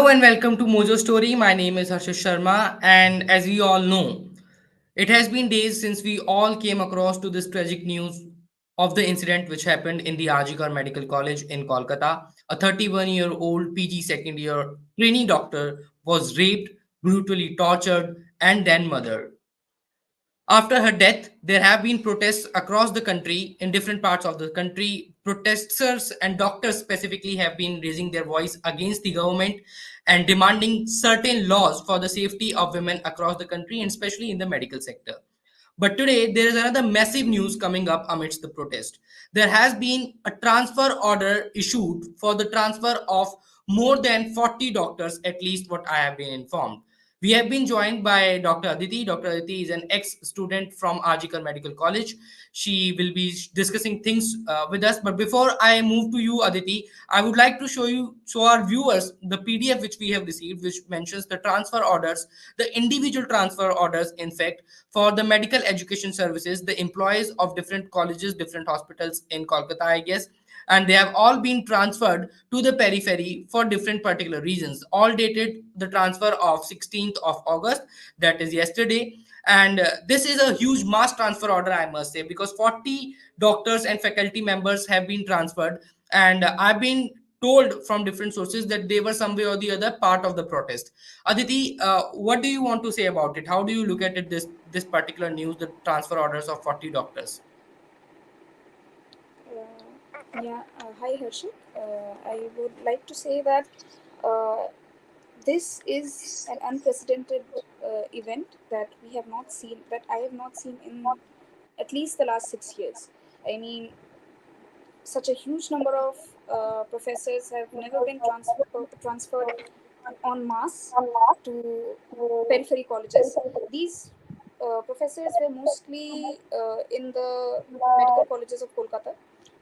Hello and welcome to Mojo Story. My name is Harshit Sharma, and as we all know, it has been days since we all came across to this tragic news of the incident which happened in the Arjikar Medical College in Kolkata. A 31-year-old PG second year trainee doctor was raped, brutally tortured, and then murdered. After her death, there have been protests across the country in different parts of the country. Protesters and doctors specifically have been raising their voice against the government and demanding certain laws for the safety of women across the country and especially in the medical sector. But today, there is another massive news coming up amidst the protest. There has been a transfer order issued for the transfer of more than 40 doctors, at least what I have been informed. We have been joined by Dr. Aditi. Dr. Aditi is an ex-student from Arjikar Medical College. She will be discussing things with us. But before I move to you, Aditi, I would like to show our viewers the PDF which we have received, which mentions the transfer orders, the individual transfer orders, in fact, for the medical education services, the employees of different colleges, different hospitals in Kolkata, I guess, and they have all been transferred to the periphery for different particular reasons. All dated the transfer of 16th of August, that is yesterday. And this is a huge mass transfer order, I must say, because 40 doctors and faculty members have been transferred. And I've been told from different sources that they were some way or the other part of the protest. Aditi, what do you want to say about it? How do you look at it, this particular news, the transfer orders of 40 doctors? Hi Harshit. I would like to say that uh, this is an unprecedented event that we have not seen, that I have not seen in at least the last 6 years. I mean, such a huge number of professors have never been transferred en masse to periphery colleges. These professors were mostly in the medical colleges of Kolkata,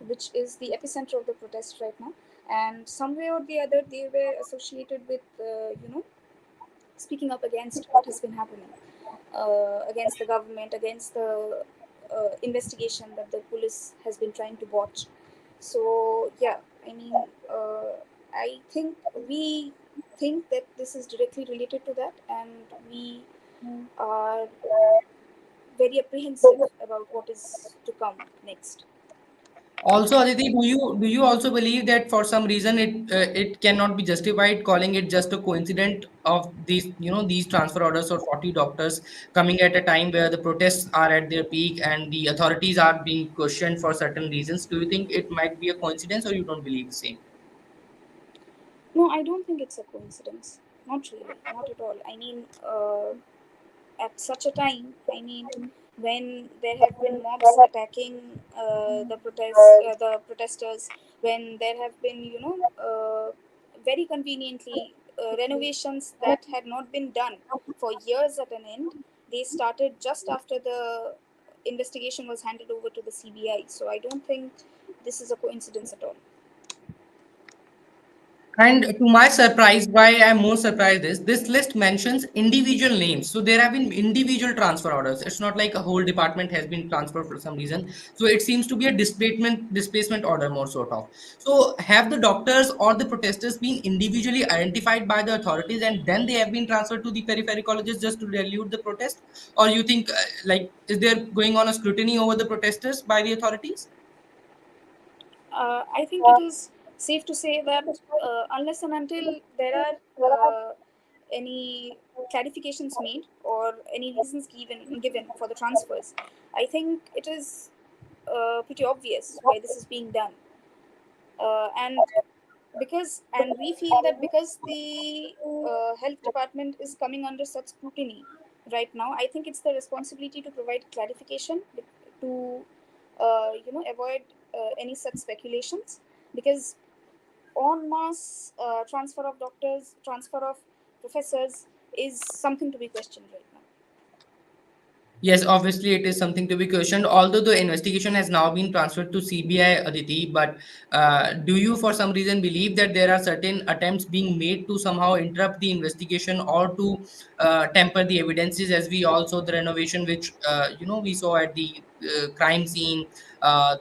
which is the epicenter of the protest right now. And some way or the other, they were associated with, speaking up against what has been happening, against the government, against the investigation that the police has been trying to watch. So yeah, I mean, I think we think that this is directly related to that, and we are very apprehensive about what is to come next. Also, Aditi, do you also believe that for some reason it cannot be justified calling it just a coincidence of these transfer orders or 40 doctors coming at a time where the protests are at their peak and the authorities are being questioned for certain reasons? Do you think it might be a coincidence, or you don't believe the same? No, I don't think it's a coincidence. Not really, not at all. I mean, at such a time, I mean, when there have been mobs attacking the protesters, when there have been, very conveniently renovations that had not been done for years at an end, they started just after the investigation was handed over to the CBI. So I don't think this is a coincidence at all. And to my surprise, why I'm more surprised is this list mentions individual names. So there have been individual transfer orders. It's not like a whole department has been transferred for some reason. So it seems to be a displacement order more sort of. So have the doctors or the protesters been individually identified by the authorities and then they have been transferred to the periphery colleges just to dilute the protest? Or you think like is there going on a scrutiny over the protesters by the authorities? I think it is safe to say that unless and until there are any clarifications made or any reasons given for the transfers, I think it is pretty obvious why this is being done. And we feel that because the health department is coming under such scrutiny right now, I think it's the responsibility to provide clarification to avoid any such speculations, because en masse transfer of doctors, transfer of professors is something to be questioned right now. Yes, obviously it is something to be questioned. Although the investigation has now been transferred to CBI, Aditi, but do you, for some reason, believe that there are certain attempts being made to somehow interrupt the investigation or to temper the evidences? As we also the renovation, which we saw at the crime scene,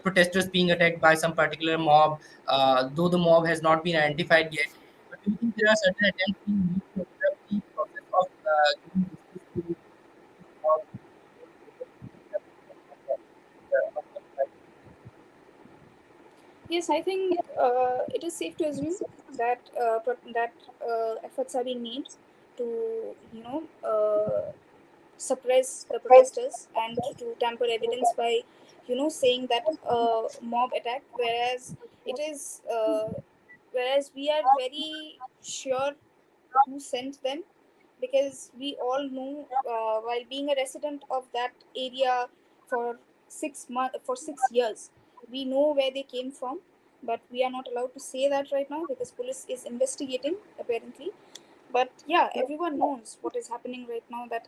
protesters being attacked by some particular mob, though the mob has not been identified yet. Do you think there are certain attempts being made to obstruct the process of giving justice to or Yes, I think it is safe to assume that efforts are being made to, you know, suppress the protesters and to tamper evidence by, saying that mob attack, it is whereas we are very sure who sent them, because we all know, while being a resident of that area for 6 months, for 6 years, we know where they came from. But we are not allowed to say that right now because police is investigating, apparently. But yeah, everyone knows what is happening right now, that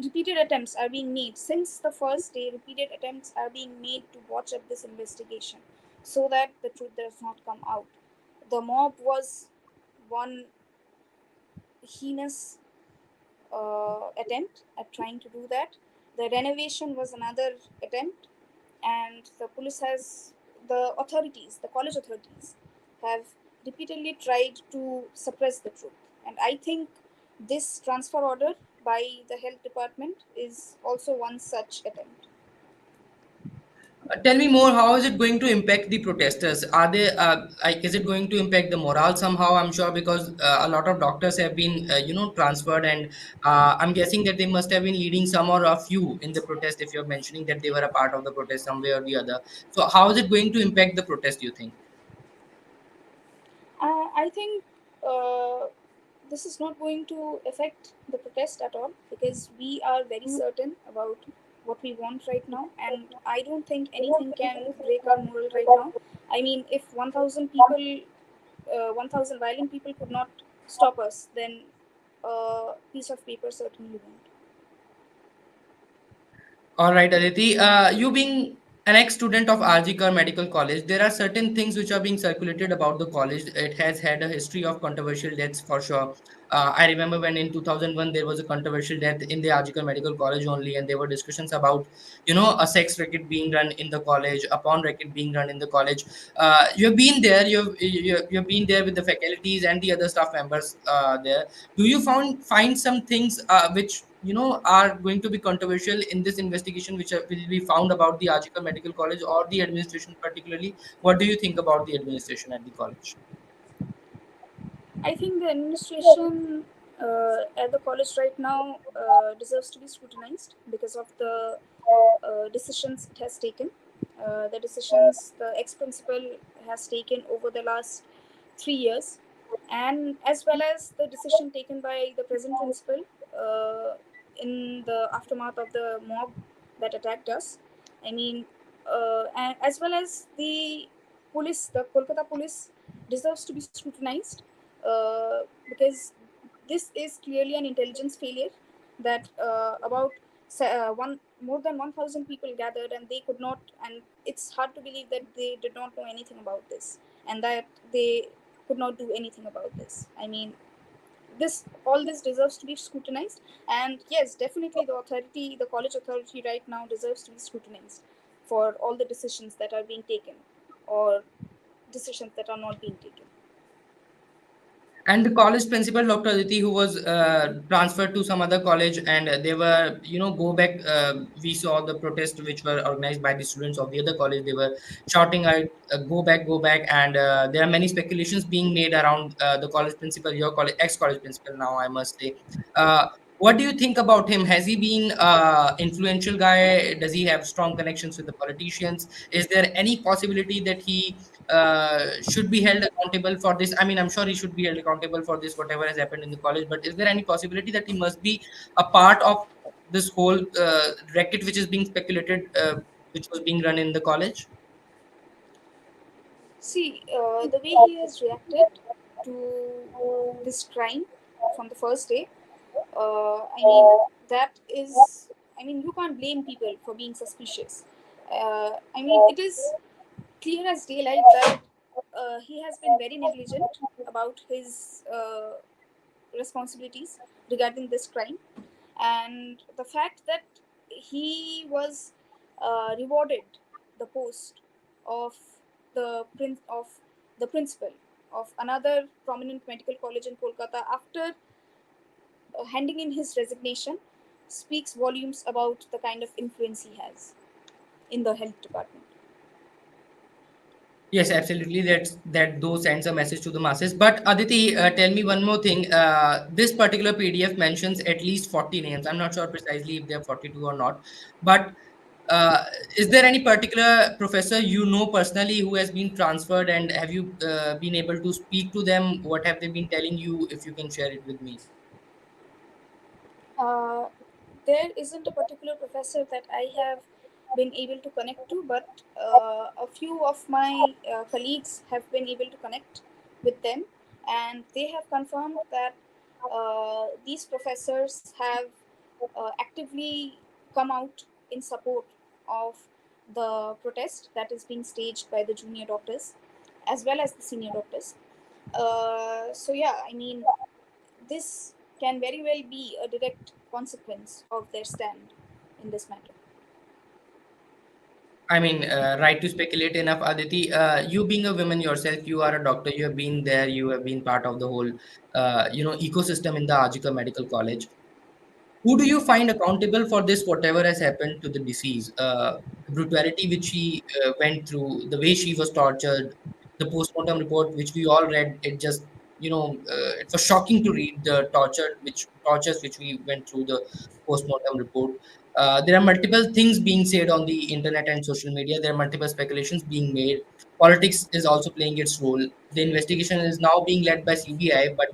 repeated attempts are being made since the first day. Repeated attempts are being made to watch up this investigation so that the truth does not come out. The mob was one heinous attempt at trying to do that. The renovation was another attempt, and the college authorities, have repeatedly tried to suppress the truth. And I think this transfer order by the health department is also one such attempt. tell me more. How is it going to impact the protesters? Are they like? Is it going to impact the morale somehow? I'm sure because a lot of doctors have been transferred, and I'm guessing that they must have been leading some or a few in the protest. If you're mentioning that they were a part of the protest some way or the other, so how is it going to impact the protest? Do you think? I think this is not going to affect the protest at all, because we are very certain about what we want right now, and I don't think anything can break our moral right now. I mean, if 1,000 people, 1,000 violent people could not stop us, then a piece of paper certainly won't. All right, Aditi. You being an ex-student of RG Medical College, there are certain things which are being circulated about the college. It has had a history of controversial deaths for sure. I remember when in 2001 there was a controversial death in the RG Medical College only, and there were discussions about, a sex racket being run in the college, a porn racket being run in the college. You've been there. You've been there with the faculties and the other staff members there. Do you find some things which are going to be controversial in this investigation, which will be found about the Archicor Medical College or the administration particularly? What do you think about the administration at the college? I think the administration at the college right now deserves to be scrutinized because of the decisions it has taken. The decisions the ex principal has taken over the last 3 years, and as well as the decision taken by the present principal in the aftermath of the mob that attacked us. I mean, and as well as the Kolkata police deserves to be scrutinized, because this is clearly an intelligence failure, that about one more than 1,000 people gathered, and they could not, and it's hard to believe that they did not know anything about this, and that they could not do anything about this. I mean, this deserves to be scrutinized, and yes, definitely the college authority right now deserves to be scrutinized for all the decisions that are being taken, or decisions that are not being taken. And the college principal, Dr. Aditi, who was transferred to some other college, and they were, go back. We saw the protests which were organized by the students of the other college. They were shouting out, go back. And there are many speculations being made around the college principal, your college, ex-college principal now, I must say. What do you think about him? Has he been influential guy? Does he have strong connections with the politicians? Is there any possibility that he should be held accountable for this? I mean, I'm sure he should be held accountable for this, whatever has happened in the college. But is there any possibility that he must be a part of this whole racket which is being speculated, which was being run in the college? See, the way he has reacted to this crime from the first day, I mean, that is, I mean, you can't blame people for being suspicious. I mean, it is clear as daylight that he has been very negligent about his responsibilities regarding this crime, and the fact that he was rewarded the post of the principal, of another prominent medical college in Kolkata after handing in his resignation speaks volumes about the kind of influence he has in the health department. Yes, absolutely. That those sends a message to the masses. But Aditi, tell me one more thing. This particular PDF mentions at least 40 names. I'm not sure precisely if they're 42 or not. But uh, is there any particular professor you know personally who has been transferred, and have you been able to speak to them? What have they been telling you? If you can share it with me. Uh, there isn't a particular professor that I have been able to connect to, but a few of my colleagues have been able to connect with them, and they have confirmed that these professors have actively come out in support of the protest that is being staged by the junior doctors as well as the senior doctors. So, yeah, I mean, this can very well be a direct consequence of their stand in this matter. I mean, right to speculate enough, Aditi. You being a woman yourself, you are a doctor. You have been there. You have been part of the whole, ecosystem in the Ajika Medical College. Who do you find accountable for this, whatever has happened to the deceased? The brutality which she went through, the way she was tortured, the postmortem report which we all read, it just, it was shocking to read the tortures which we went through the postmortem report. There are multiple things being said on the internet and social media. There are multiple speculations being made. Politics is also playing its role. The investigation is now being led by CBI, but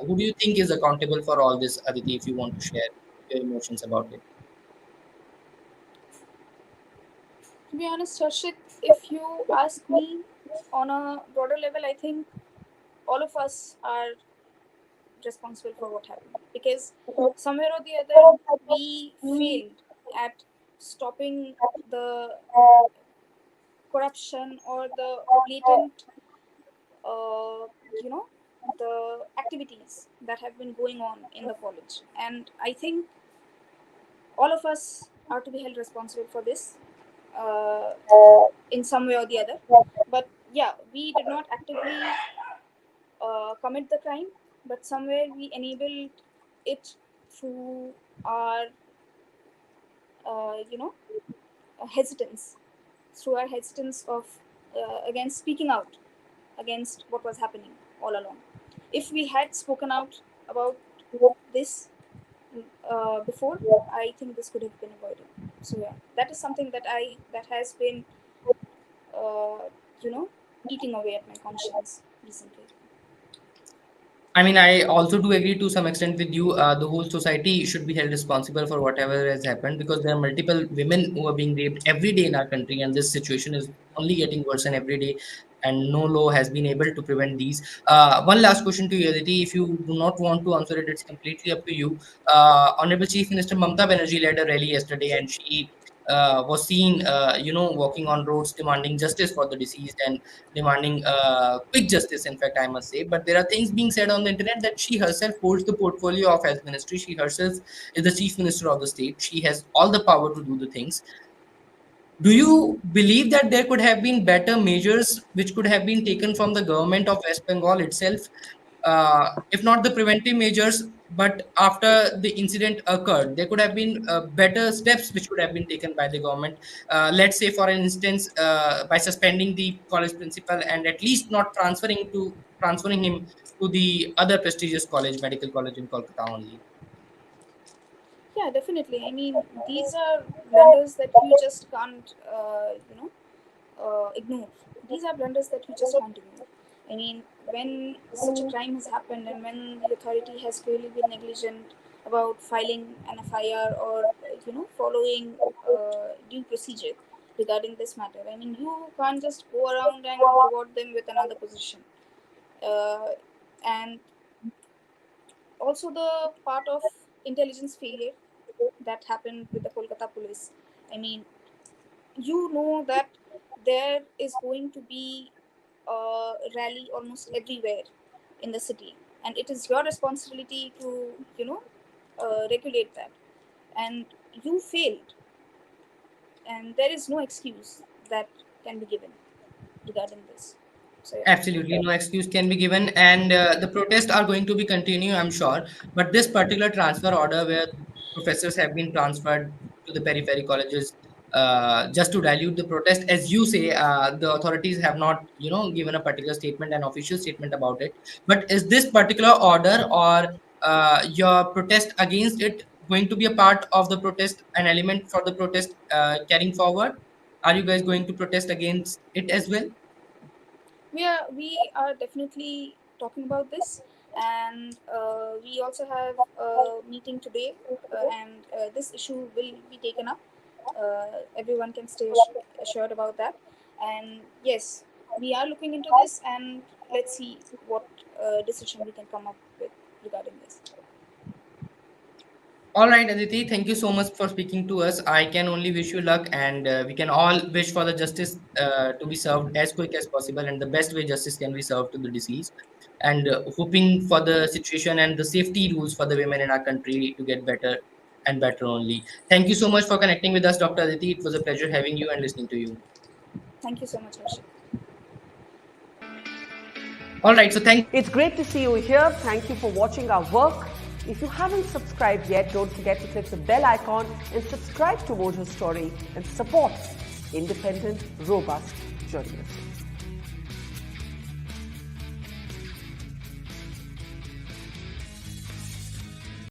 who do you think is accountable for all this, Aditi, if you want to share your emotions about it? To be honest, Harshit, if you ask me on a broader level, I think all of us are responsible for what happened because somewhere or the other we failed at stopping the corruption or the blatant, uh, you know, the activities that have been going on in the college. And I think all of us are to be held responsible for this uh, in some way or the other. But yeah, we did not actively commit the crime, but somewhere we enabled it through our, you know, hesitance, through our hesitance of against speaking out against what was happening all along. If we had spoken out about this before, I think this could have been avoided. So yeah, that is something that has been, uh, you know, eating away at my conscience recently. I mean, I also do agree to some extent with you. The whole society should be held responsible for whatever has happened because there are multiple women who are being raped every day in our country, and this situation is only getting worse and every day. And no law has been able to prevent these. One last question to you, Aditi. If you do not want to answer it, it's completely up to you. Honorable Chief Minister Mamta Banerjee led a rally yesterday, and she was seen, walking on roads demanding justice for the deceased and demanding quick justice, in fact, I must say. But there are things being said on the internet that she herself holds the portfolio of health ministry. She herself is the chief minister of the state. She has all the power to do the things. Do you believe that there could have been better measures which could have been taken from the government of West Bengal itself? If not the preventive measures, but after the incident occurred, there could have been better steps which could have been taken by the government. Let's say, for instance, by suspending the college principal and at least not transferring him to the other prestigious college, medical college in Kolkata only. Yeah, definitely. I mean, these are blunders that you just can't, ignore. These are blunders that you just can't ignore. I mean, when such a crime has happened and when the authority has clearly been negligent about filing an FIR or, following due procedure regarding this matter, I mean, you can't just go around and reward them with another position. Uh, and also the part of intelligence failure that happened with the Kolkata police. I mean, you know that there is going to be a rally almost everywhere in the city, and it is your responsibility to, regulate that. And you failed, and there is no excuse that can be given regarding this. So yeah. Absolutely, no excuse can be given, and the protests are going to be continue, I'm sure. But this particular transfer order, where professors have been transferred to the periphery colleges, just to dilute the protest, as you say, the authorities have not, given a particular statement, an official statement about it. But is this particular order or your protest against it going to be a part of the protest, an element for the protest carrying forward? Are you guys going to protest against it as well? We are definitely talking about this, and we also have a meeting today, and this issue will be taken up. Everyone can stay assured about that. And yes, we are looking into this, and let's see what decision we can come up with regarding this. All right, Aditi, thank you so much for speaking to us. I can only wish you luck, and we can all wish for the justice to be served as quick as possible, and the best way justice can be served to the deceased. And hoping for the situation and the safety rules for the women in our country to get better and better only. Thank you so much for connecting with us, Dr. Aditi. It was a pleasure having you and listening to you. Thank you so much, Harshit. All right, so thank It's great to see you here. Thank you for watching our work. If you haven't subscribed yet, don't forget to click the bell icon and subscribe to Mojo Story and support independent, robust journalism.